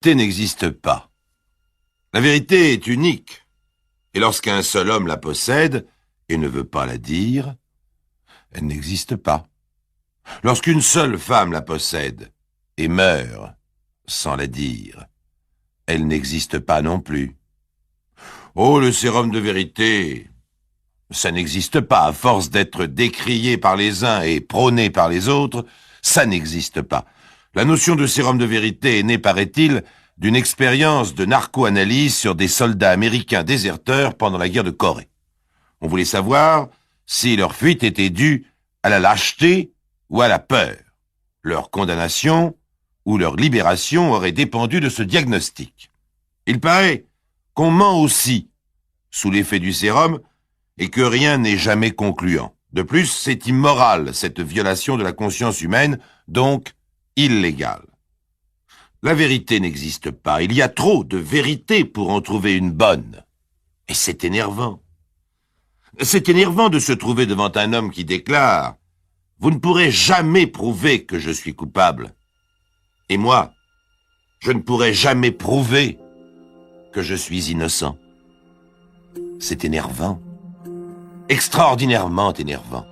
vérité n'existe pas. La vérité est unique, et lorsqu'un seul homme la possède et ne veut pas la dire, elle n'existe pas. Lorsqu'une seule femme la possède et meurt sans la dire, elle n'existe pas non plus. Oh, le sérum de vérité, ça n'existe pas. À force d'être décrié par les uns et prôné par les autres, ça n'existe pas. La notion de sérum de vérité est née, paraît-il, d'une expérience de narco-analyse sur des soldats américains déserteurs pendant la guerre de Corée. On voulait savoir si leur fuite était due à la lâcheté ou à la peur. Leur condamnation ou leur libération aurait dépendu de ce diagnostic. Il paraît qu'on ment aussi sous l'effet du sérum et que rien n'est jamais concluant. De plus, c'est immoral, cette violation de la conscience humaine, donc illégale. La vérité n'existe pas. Il y a trop de vérité pour en trouver une bonne. Et c'est énervant. C'est énervant de se trouver devant un homme qui déclare « Vous ne pourrez jamais prouver que je suis coupable. » Et moi, je ne pourrai jamais prouver que je suis innocent. C'est énervant. Extraordinairement énervant.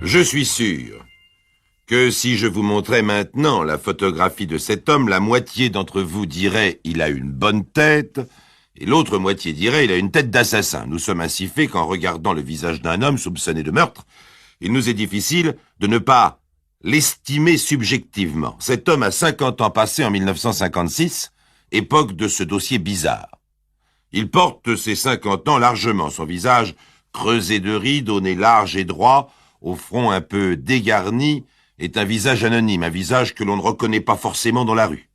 Je suis sûr que si je vous montrais maintenant la photographie de cet homme, la moitié d'entre vous dirait « il a une bonne tête » et l'autre moitié dirait « il a une tête d'assassin ». Nous sommes ainsi faits qu'en regardant le visage d'un homme soupçonné de meurtre, il nous est difficile de ne pas l'estimer subjectivement. Cet homme a 50 ans passés en 1956, époque de ce dossier bizarre. Il porte ses 50 ans largement, son visage creusé de rides, au nez large et droit, au front un peu dégarni, est un visage anonyme, un visage que l'on ne reconnaît pas forcément dans la rue.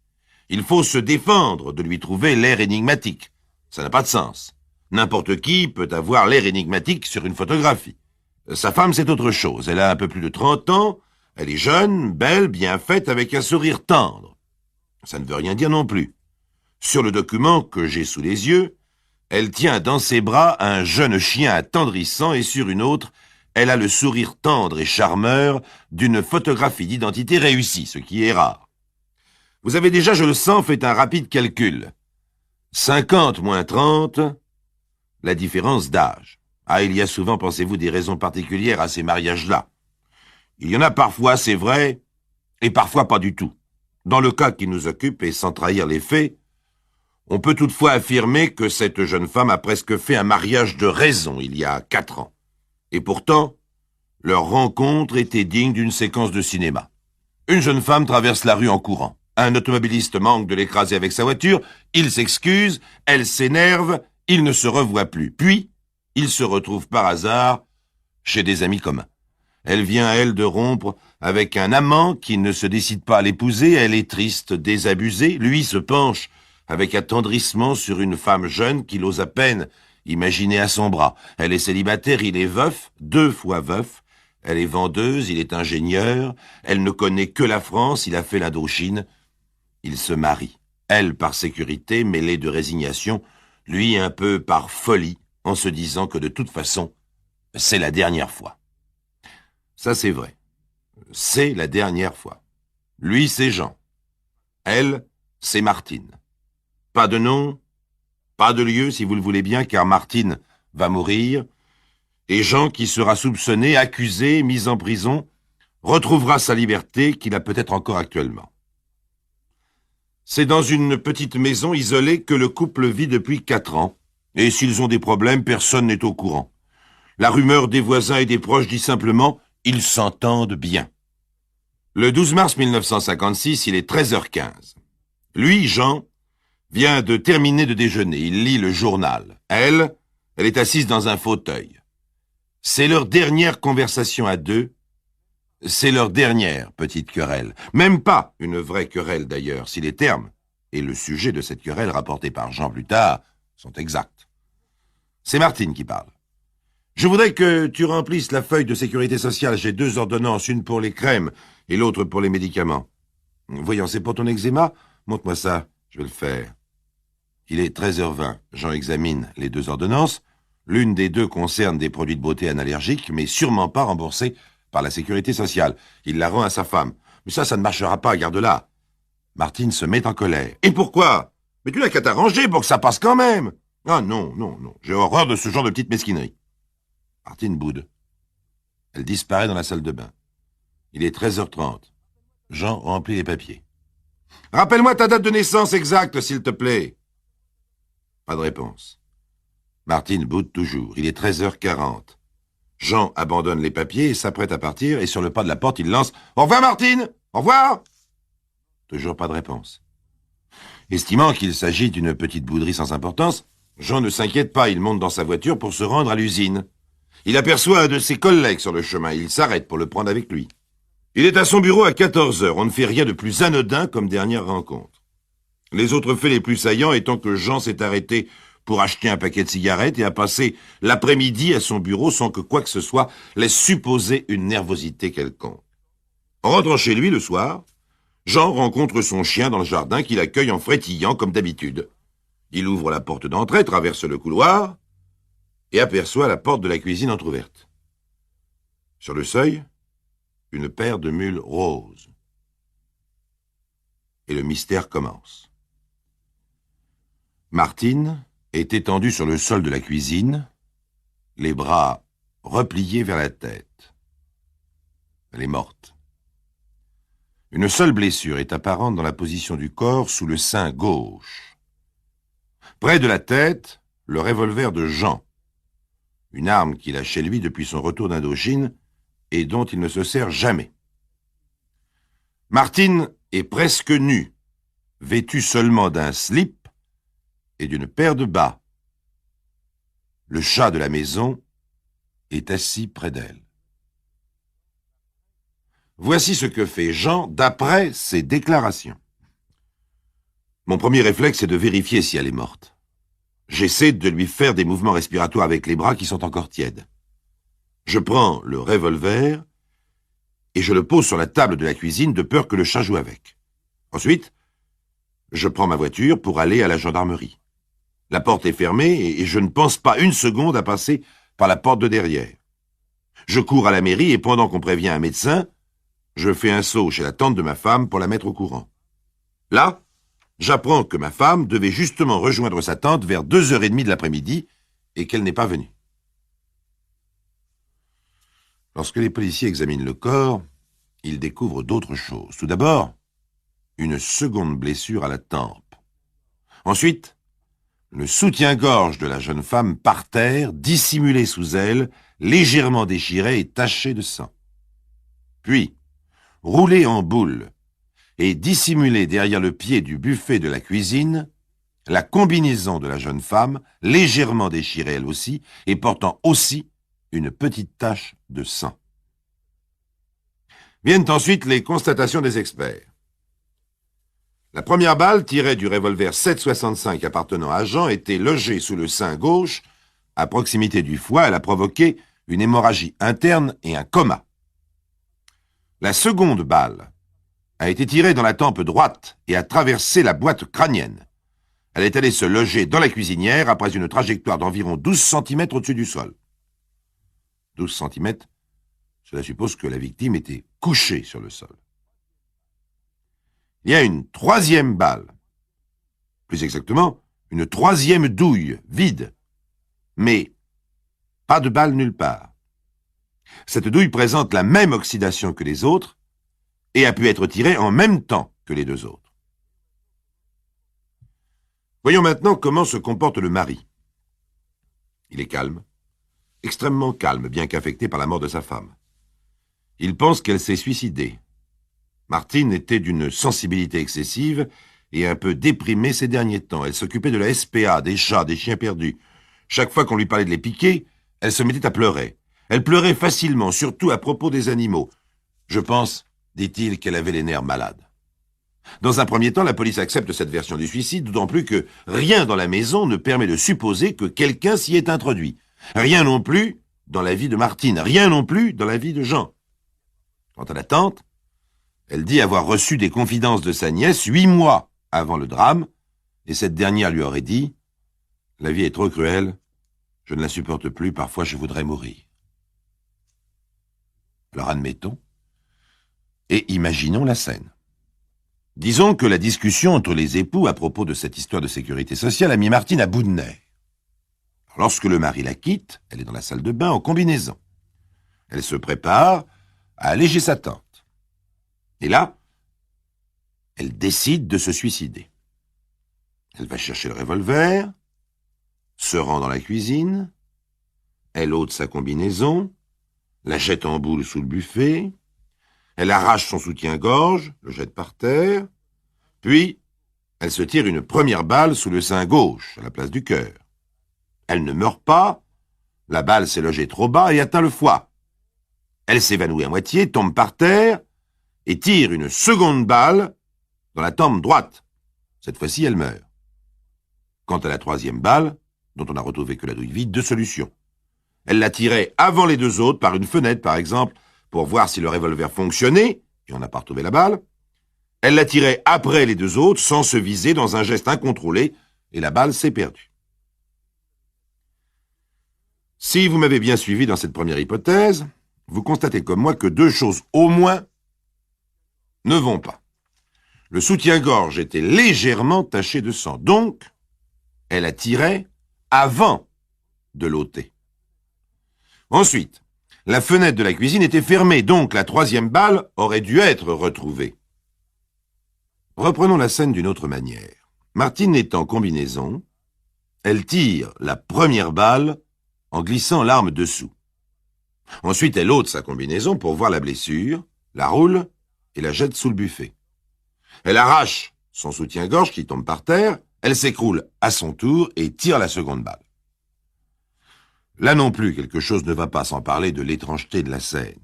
Il faut se défendre de lui trouver l'air énigmatique. Ça n'a pas de sens. N'importe qui peut avoir l'air énigmatique sur une photographie. Sa femme, c'est autre chose. Elle a un peu plus de 30 ans, elle est jeune, belle, bien faite, avec un sourire tendre. Ça ne veut rien dire non plus. Sur le document que j'ai sous les yeux, elle tient dans ses bras un jeune chien attendrissant et sur une autre, elle a le sourire tendre et charmeur d'une photographie d'identité réussie, ce qui est rare. Vous avez déjà, je le sens, fait un rapide calcul. 50 moins 30, la différence d'âge. Ah, il y a souvent, pensez-vous, des raisons particulières à ces mariages-là. Il y en a parfois, c'est vrai, et parfois pas du tout. Dans le cas qui nous occupe, et sans trahir les faits, on peut toutefois affirmer que cette jeune femme a presque fait un mariage de raison il y a 4 ans. Et pourtant, leur rencontre était digne d'une séquence de cinéma. Une jeune femme traverse la rue en courant. Un automobiliste manque de l'écraser avec sa voiture, il s'excuse, elle s'énerve, ils ne se revoient plus. Puis, ils se retrouvent par hasard chez des amis communs. Elle vient, elle, de rompre avec un amant qui ne se décide pas à l'épouser, elle est triste, désabusée, lui se penche avec attendrissement sur une femme jeune qu'il ose à peine imaginer à son bras. Elle est célibataire, il est veuf, 2 fois veuf. Elle est vendeuse, il est ingénieur. Elle ne connaît que la France, il a fait l'Indochine. Il se marie. Elle par sécurité, mêlée de résignation, lui un peu par folie, en se disant que de toute façon, c'est la dernière fois. Ça c'est vrai. C'est la dernière fois. Lui c'est Jean. Elle, c'est Martine. Pas de nom, pas de lieu, si vous le voulez bien, car Martine va mourir, et Jean, qui sera soupçonné, accusé, mis en prison, retrouvera sa liberté qu'il a peut-être encore actuellement. C'est dans une petite maison isolée que le couple vit depuis 4 ans, et s'ils ont des problèmes, personne n'est au courant. La rumeur des voisins et des proches dit simplement « ils s'entendent bien ». Le 12 mars 1956, il est 13h15. Lui, Jean, vient de terminer de déjeuner. Il lit le journal. Elle est assise dans un fauteuil. C'est leur dernière conversation à deux. C'est leur dernière petite querelle. Même pas une vraie querelle d'ailleurs, si les termes et le sujet de cette querelle rapportés par Jean plus tard sont exacts. C'est Martine qui parle. Je voudrais que tu remplisses la feuille de sécurité sociale. J'ai 2 ordonnances, une pour les crèmes et l'autre pour les médicaments. Voyons, c'est pour ton eczéma? Montre-moi ça, je vais le faire. Il est 13h20. Jean examine les 2 ordonnances. L'une des 2 concerne des produits de beauté analergiques, mais sûrement pas remboursés par la sécurité sociale. Il la rend à sa femme. Mais ça ne marchera pas, garde-la. Martine se met en colère. Et pourquoi? Mais tu n'as qu'à t'arranger pour que ça passe quand même. Ah non, non, non. J'ai horreur de ce genre de petite mesquinerie. Martine boude. Elle disparaît dans la salle de bain. Il est 13h30. Jean remplit les papiers. Rappelle-moi ta date de naissance exacte, s'il te plaît. Pas de réponse. Martine boude toujours. Il est 13h40. Jean abandonne les papiers et s'apprête à partir, et sur le pas de la porte, il lance « Au revoir, Martine! Au revoir !» Toujours pas de réponse. Estimant qu'il s'agit d'une petite bouderie sans importance, Jean ne s'inquiète pas, il monte dans sa voiture pour se rendre à l'usine. Il aperçoit un de ses collègues sur le chemin, il s'arrête pour le prendre avec lui. Il est à son bureau à 14h, on ne fait rien de plus anodin comme dernière rencontre. Les autres faits les plus saillants étant que Jean s'est arrêté pour acheter un paquet de cigarettes et a passé l'après-midi à son bureau sans que quoi que ce soit laisse supposer une nervosité quelconque. En rentrant chez lui le soir, Jean rencontre son chien dans le jardin qui l'accueille en frétillant comme d'habitude. Il ouvre la porte d'entrée, traverse le couloir et aperçoit la porte de la cuisine entr'ouverte. Sur le seuil, une paire de mules roses. Et le mystère commence. Martine est étendue sur le sol de la cuisine, les bras repliés vers la tête. Elle est morte. Une seule blessure est apparente dans la position du corps sous le sein gauche. Près de la tête, le revolver de Jean, une arme qu'il a chez lui depuis son retour d'Indochine et dont il ne se sert jamais. Martine est presque nue, vêtue seulement d'un slip et d'une paire de bas. Le chat de la maison est assis près d'elle. Voici ce que fait Jean d'après ses déclarations. Mon premier réflexe est de vérifier si elle est morte. J'essaie de lui faire des mouvements respiratoires avec les bras qui sont encore tièdes. Je prends le revolver et je le pose sur la table de la cuisine de peur que le chat joue avec. Ensuite, je prends ma voiture pour aller à la gendarmerie. La porte est fermée et je ne pense pas une seconde à passer par la porte de derrière. Je cours à la mairie et pendant qu'on prévient un médecin, je fais un saut chez la tante de ma femme pour la mettre au courant. Là, j'apprends que ma femme devait justement rejoindre sa tante vers 2h30 de l'après-midi et qu'elle n'est pas venue. Lorsque les policiers examinent le corps, ils découvrent d'autres choses. Tout d'abord, une seconde blessure à la tempe. Ensuite, le soutien-gorge de la jeune femme par terre, dissimulé sous elle, légèrement déchiré et taché de sang. Puis, roulé en boule et dissimulé derrière le pied du buffet de la cuisine, la combinaison de la jeune femme, légèrement déchirée elle aussi, et portant aussi une petite tache de sang. Viennent ensuite les constatations des experts. La première balle, tirée du revolver 7,65 appartenant à Jean, était logée sous le sein gauche, à proximité du foie. Elle a provoqué une hémorragie interne et un coma. La seconde balle a été tirée dans la tempe droite et a traversé la boîte crânienne. Elle est allée se loger dans la cuisinière après une trajectoire d'environ 12 cm au-dessus du sol. 12 cm, cela suppose que la victime était couchée sur le sol. Il y a une troisième balle, plus exactement, une troisième douille vide, mais pas de balle nulle part. Cette douille présente la même oxydation que les autres et a pu être tirée en même temps que les 2 autres. Voyons maintenant comment se comporte le mari. Il est calme, extrêmement calme, bien qu'affecté par la mort de sa femme. Il pense qu'elle s'est suicidée. Martine était d'une sensibilité excessive et un peu déprimée ces derniers temps. Elle s'occupait de la SPA, des chats, des chiens perdus. Chaque fois qu'on lui parlait de les piquer, elle se mettait à pleurer. Elle pleurait facilement, surtout à propos des animaux. Je pense, dit-il, qu'elle avait les nerfs malades. Dans un premier temps, la police accepte cette version du suicide, d'autant plus que rien dans la maison ne permet de supposer que quelqu'un s'y est introduit. Rien non plus dans la vie de Martine, rien non plus dans la vie de Jean. Quant à la tante, Elle dit avoir reçu des confidences de sa nièce 8 mois avant le drame, et cette dernière lui aurait dit « La vie est trop cruelle, je ne la supporte plus, parfois je voudrais mourir. » Alors admettons, et imaginons la scène. Disons que la discussion entre les époux à propos de cette histoire de sécurité sociale a mis Martine à bout de nerfs. Lorsque le mari la quitte, elle est dans la salle de bain en combinaison. Elle se prépare à alléger sa tante. Et là, elle décide de se suicider. Elle va chercher le revolver, se rend dans la cuisine, elle ôte sa combinaison, la jette en boule sous le buffet, elle arrache son soutien-gorge, le jette par terre, puis elle se tire une première balle sous le sein gauche, à la place du cœur. Elle ne meurt pas, la balle s'est logée trop bas et atteint le foie. Elle s'évanouit à moitié, tombe par terre et tire une seconde balle dans la tempe droite. Cette fois-ci, elle meurt. Quant à la troisième balle, dont on n'a retrouvé que la douille vide, 2 solutions. Elle la tirait avant les 2 autres, par une fenêtre par exemple, pour voir si le revolver fonctionnait, et on n'a pas retrouvé la balle. Elle la tirait après les 2 autres, sans se viser, dans un geste incontrôlé, et la balle s'est perdue. Si vous m'avez bien suivi dans cette première hypothèse, vous constatez comme moi que 2 choses au moins ne vont pas. Le soutien-gorge était légèrement taché de sang, donc elle a tiré avant de l'ôter. Ensuite, la fenêtre de la cuisine était fermée, donc la troisième balle aurait dû être retrouvée. Reprenons la scène d'une autre manière. Martine est en combinaison, elle tire la première balle en glissant l'arme dessous. Ensuite, elle ôte sa combinaison pour voir la blessure, la roule et la jette sous le buffet. Elle arrache son soutien-gorge qui tombe par terre, elle s'écroule à son tour et tire la seconde balle. Là non plus, quelque chose ne va pas sans parler de l'étrangeté de la scène.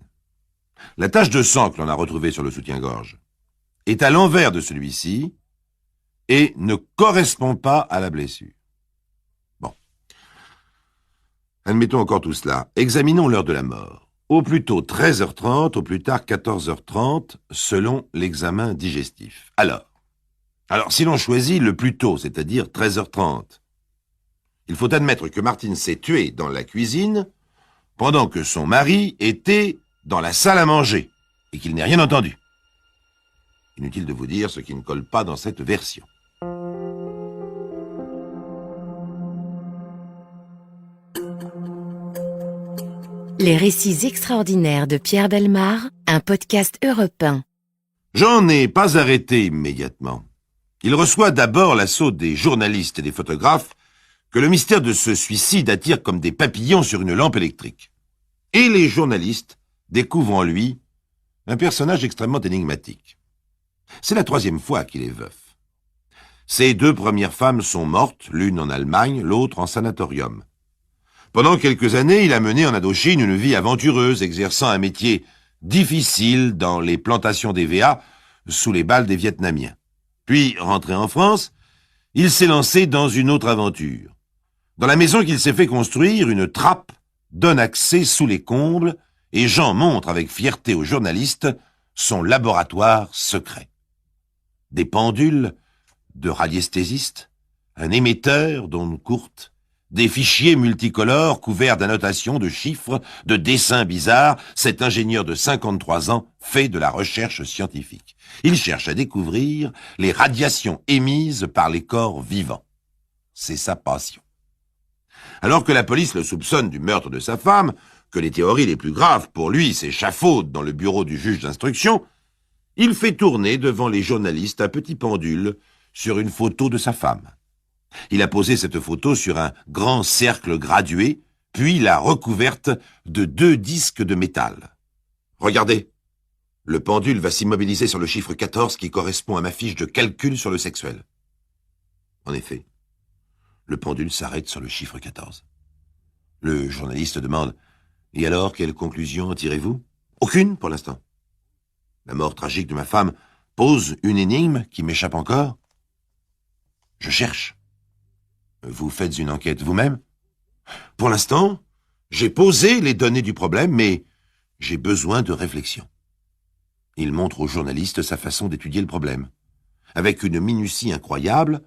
La tache de sang que l'on a retrouvée sur le soutien-gorge est à l'envers de celui-ci et ne correspond pas à la blessure. Bon. Admettons encore tout cela. Examinons l'heure de la mort. Au plus tôt 13h30, au plus tard 14h30, selon l'examen digestif. Alors, si l'on choisit le plus tôt, c'est-à-dire 13h30, il faut admettre que Martine s'est tuée dans la cuisine pendant que son mari était dans la salle à manger et qu'il n'ait rien entendu. Inutile de vous dire ce qui ne colle pas dans cette version. Les récits extraordinaires de Pierre Bellemare, un podcast Europe 1. Jean n'est pas arrêté immédiatement. Il reçoit d'abord l'assaut des journalistes et des photographes que le mystère de ce suicide attire comme des papillons sur une lampe électrique. Et les journalistes découvrent en lui un personnage extrêmement énigmatique. C'est la 3e fois qu'il est veuf. Ses 2 premières femmes sont mortes, l'une en Allemagne, l'autre en sanatorium. Pendant quelques années, il a mené en Indochine une vie aventureuse, exerçant un métier difficile dans les plantations d'EVA sous les balles des Vietnamiens. Puis, rentré en France, il s'est lancé dans une autre aventure. Dans la maison qu'il s'est fait construire, une trappe donne accès sous les combles et Jean montre avec fierté aux journalistes son laboratoire secret. Des pendules de radiesthésistes, un émetteur d'ondes courtes, des fichiers multicolores couverts d'annotations, de chiffres, de dessins bizarres, cet ingénieur de 53 ans fait de la recherche scientifique. Il cherche à découvrir les radiations émises par les corps vivants. C'est sa passion. Alors que la police le soupçonne du meurtre de sa femme, que les théories les plus graves pour lui s'échafaudent dans le bureau du juge d'instruction, il fait tourner devant les journalistes un petit pendule sur une photo de sa femme. Il a posé cette photo sur un grand cercle gradué, puis l'a recouverte de 2 disques de métal. Regardez, le pendule va s'immobiliser sur le chiffre 14 qui correspond à ma fiche de calcul sur le sexuel. En effet, le pendule s'arrête sur le chiffre 14. Le journaliste demande « Et alors, quelle conclusion en tirez-vous » ? « Aucune pour l'instant. La mort tragique de ma femme pose une énigme qui m'échappe encore. Je cherche. Vous faites une enquête vous-même ? Pour l'instant, j'ai posé les données du problème, mais j'ai besoin de réflexion. Il montre au journaliste sa façon d'étudier le problème. Avec une minutie incroyable,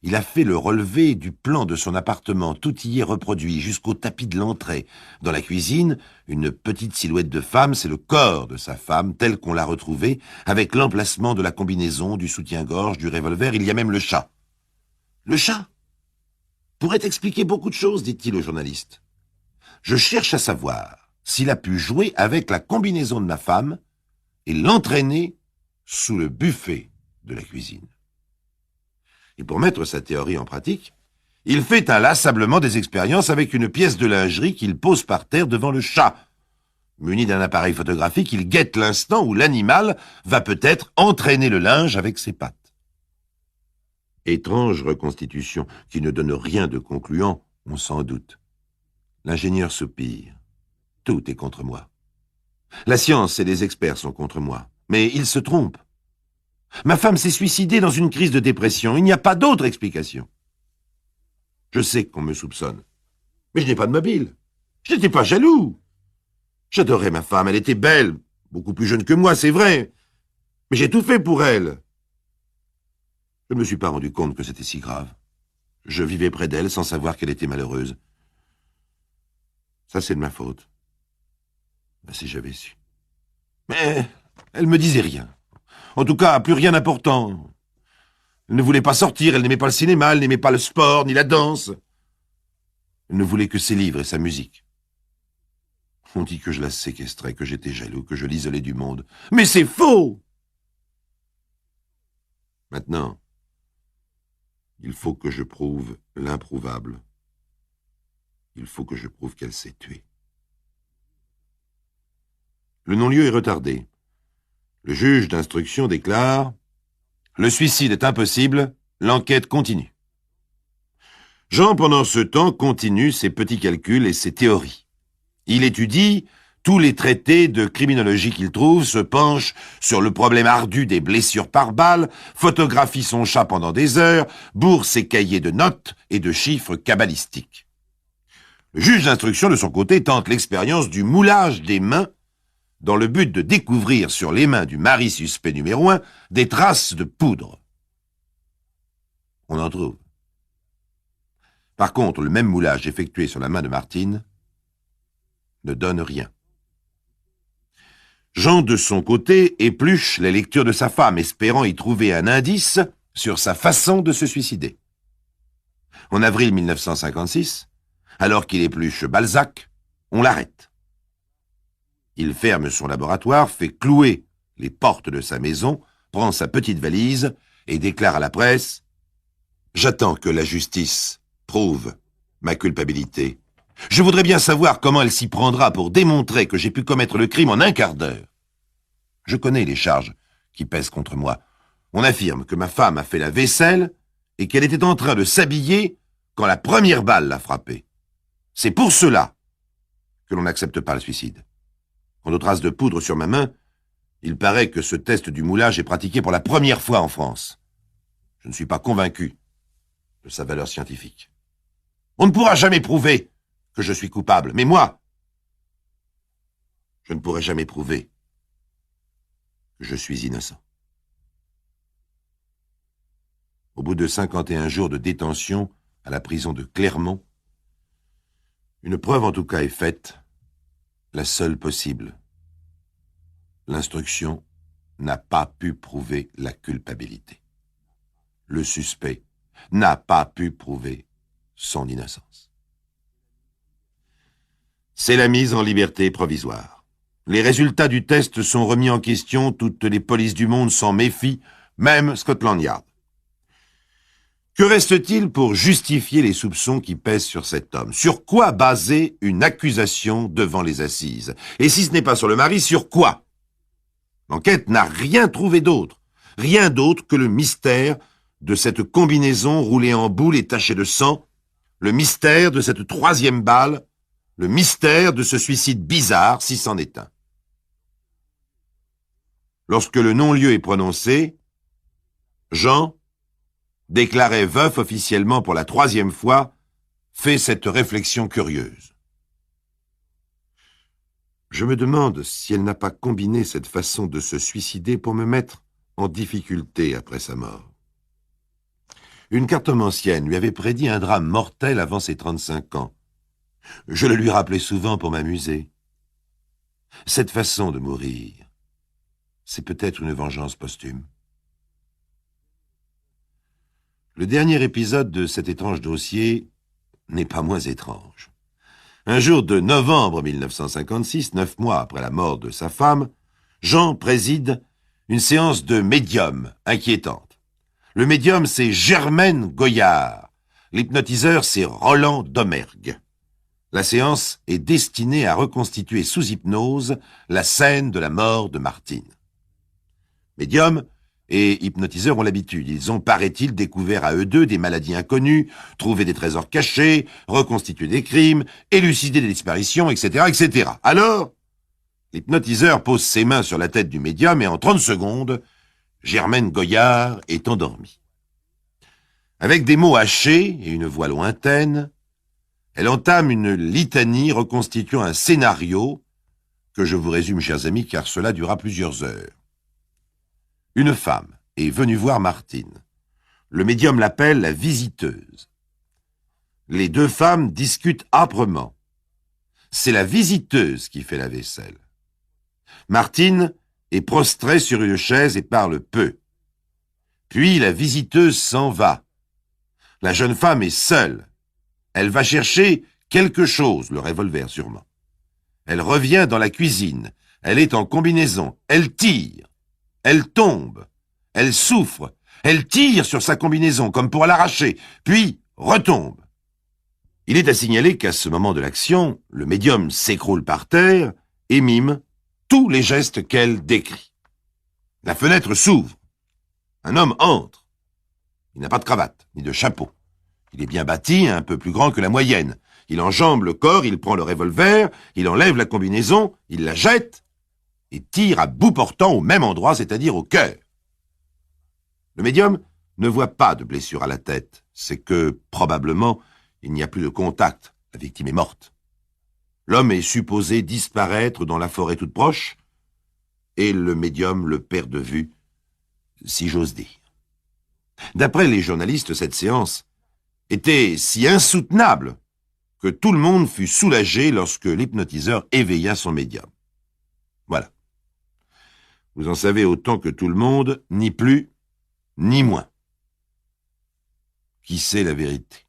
il a fait le relevé du plan de son appartement, tout y est reproduit, jusqu'au tapis de l'entrée. Dans la cuisine, une petite silhouette de femme, c'est le corps de sa femme, tel qu'on l'a retrouvé, avec l'emplacement de la combinaison, du soutien-gorge, du revolver, il y a même le chat. Le chat pourrait expliquer beaucoup de choses, dit-il au journaliste. Je cherche à savoir s'il a pu jouer avec la combinaison de ma femme et l'entraîner sous le buffet de la cuisine. Et pour mettre sa théorie en pratique, il fait inlassablement des expériences avec une pièce de lingerie qu'il pose par terre devant le chat. Muni d'un appareil photographique, il guette l'instant où l'animal va peut-être entraîner le linge avec ses pattes. Étrange reconstitution qui ne donne rien de concluant, on s'en doute. L'ingénieur soupire. Tout est contre moi. La science et les experts sont contre moi. Mais ils se trompent. Ma femme s'est suicidée dans une crise de dépression. Il n'y a pas d'autre explication. Je sais qu'on me soupçonne. Mais je n'ai pas de mobile. Je n'étais pas jaloux. J'adorais ma femme. Elle était belle. Beaucoup plus jeune que moi, c'est vrai. Mais j'ai tout fait pour elle. Je ne me suis pas rendu compte que c'était si grave. Je vivais près d'elle sans savoir qu'elle était malheureuse. Ça, c'est de ma faute. Ben, si j'avais su. Mais elle me disait rien. En tout cas, plus rien d'important. Elle ne voulait pas sortir, elle n'aimait pas le cinéma, elle n'aimait pas le sport, ni la danse. Elle ne voulait que ses livres et sa musique. On dit que je la séquestrais, que j'étais jaloux, que je l'isolais du monde. Mais c'est faux! Maintenant, il faut que je prouve l'improuvable. Il faut que je prouve qu'elle s'est tuée. Le non-lieu est retardé. Le juge d'instruction déclare « Le suicide est impossible, l'enquête continue ». Jean, pendant ce temps, continue ses petits calculs et ses théories. Il étudie tous les traités de criminologie qu'il trouve, se penche sur le problème ardu des blessures par balle, photographie son chat pendant des heures, bourre ses cahiers de notes et de chiffres cabalistiques. Le juge d'instruction, de son côté, tente l'expérience du moulage des mains dans le but de découvrir sur les mains du mari suspect numéro 1 des traces de poudre. On en trouve. Par contre, le même moulage effectué sur la main de Martine ne donne rien. Jean, de son côté, épluche les lectures de sa femme, espérant y trouver un indice sur sa façon de se suicider. En avril 1956, alors qu'il épluche Balzac, on l'arrête. Il ferme son laboratoire, fait clouer les portes de sa maison, prend sa petite valise et déclare à la presse « J'attends que la justice prouve ma culpabilité. Je voudrais bien savoir comment elle s'y prendra pour démontrer que j'ai pu commettre le crime en un quart d'heure. Je connais les charges qui pèsent contre moi. On affirme que ma femme a fait la vaisselle et qu'elle était en train de s'habiller quand la première balle l'a frappée. C'est pour cela que l'on n'accepte pas le suicide. Quant aux traces de poudre sur ma main, il paraît que ce test du moulage est pratiqué pour la première fois en France. Je ne suis pas convaincu de sa valeur scientifique. On ne pourra jamais prouver que je suis coupable, mais moi, je ne pourrai jamais prouver que je suis innocent. Au bout de 51 jours de détention à la prison de Clermont, une preuve en tout cas est faite, la seule possible. L'instruction n'a pas pu prouver la culpabilité. Le suspect n'a pas pu prouver son innocence. C'est la mise en liberté provisoire. Les résultats du test sont remis en question, toutes les polices du monde s'en méfient, même Scotland Yard. Que reste-t-il pour justifier les soupçons qui pèsent sur cet homme? Sur quoi baser une accusation devant les assises? Et si ce n'est pas sur le mari, sur quoi? L'enquête n'a rien trouvé d'autre. Rien d'autre que le mystère de cette combinaison roulée en boule et tachée de sang, le mystère de cette troisième balle, le mystère de ce suicide bizarre, si c'en est un. Lorsque le non-lieu est prononcé, Jean, déclaré veuf officiellement pour la troisième fois, fait cette réflexion curieuse. Je me demande si elle n'a pas combiné cette façon de se suicider pour me mettre en difficulté après sa mort. Une cartomancienne lui avait prédit un drame mortel avant ses 35 ans. Je le lui rappelais souvent pour m'amuser. Cette façon de mourir, c'est peut-être une vengeance posthume. Le dernier épisode de cet étrange dossier n'est pas moins étrange. Un jour de novembre 1956, 9 mois après la mort de sa femme, Jean préside une séance de médium inquiétante. Le médium, c'est Germaine Goyard. L'hypnotiseur, c'est Roland Domergue. La séance est destinée à reconstituer sous hypnose la scène de la mort de Martine. Médium et hypnotiseurs ont l'habitude. Ils ont, paraît-il, découvert à eux deux des maladies inconnues, trouvé des trésors cachés, reconstitué des crimes, élucidé des disparitions, etc., etc. Alors, l'hypnotiseur pose ses mains sur la tête du médium et en 30 secondes, Germaine Goyard est endormie. Avec des mots hachés et une voix lointaine, elle entame une litanie reconstituant un scénario que je vous résume, chers amis, car cela durera plusieurs heures. Une femme est venue voir Martine. Le médium l'appelle la visiteuse. Les deux femmes discutent âprement. C'est la visiteuse qui fait la vaisselle. Martine est prostrée sur une chaise et parle peu. Puis la visiteuse s'en va. La jeune femme est seule. Elle va chercher quelque chose, le revolver sûrement. Elle revient dans la cuisine. Elle est en combinaison. Elle tire. Elle tombe. Elle souffre. Elle tire sur sa combinaison comme pour l'arracher, puis retombe. Il est à signaler qu'à ce moment de l'action, le médium s'écroule par terre et mime tous les gestes qu'elle décrit. La fenêtre s'ouvre. Un homme entre. Il n'a pas de cravate, ni de chapeau. Il est bien bâti, un peu plus grand que la moyenne. Il enjambe le corps, il prend le revolver, il enlève la combinaison, il la jette et tire à bout portant au même endroit, c'est-à-dire au cœur. Le médium ne voit pas de blessure à la tête. C'est que, probablement, il n'y a plus de contact. La victime est morte. L'homme est supposé disparaître dans la forêt toute proche, et le médium le perd de vue, si j'ose dire. D'après les journalistes, cette séance était si insoutenable que tout le monde fut soulagé lorsque l'hypnotiseur éveilla son médium. Voilà. Vous en savez autant que tout le monde, ni plus, ni moins. Qui sait la vérité?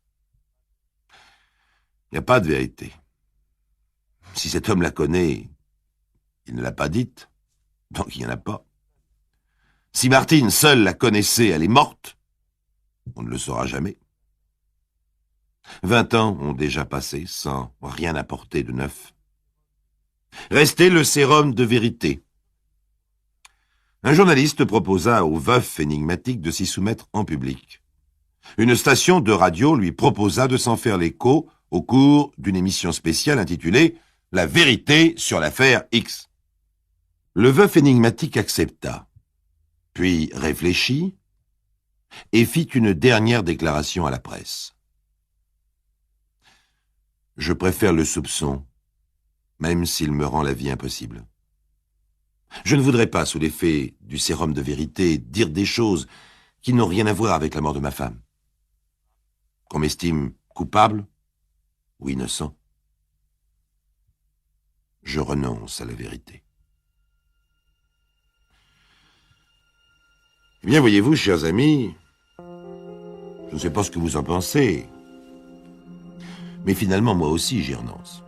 Il n'y a pas de vérité. Si cet homme la connaît, il ne l'a pas dite, donc il n'y en a pas. Si Martine seule la connaissait, elle est morte, on ne le saura jamais. 20 ans ont déjà passé sans rien apporter de neuf. Restait le sérum de vérité. Un journaliste proposa au veuf énigmatique de s'y soumettre en public. Une station de radio lui proposa de s'en faire l'écho au cours d'une émission spéciale intitulée « La vérité sur l'affaire X ». Le veuf énigmatique accepta, puis réfléchit et fit une dernière déclaration à la presse. « Je préfère le soupçon, même s'il me rend la vie impossible. Je ne voudrais pas, sous l'effet du sérum de vérité, dire des choses qui n'ont rien à voir avec la mort de ma femme. Qu'on m'estime coupable ou innocent. Je renonce à la vérité. » Eh bien, voyez-vous, chers amis, je ne sais pas ce que vous en pensez, mais finalement, moi aussi, j'y renonce.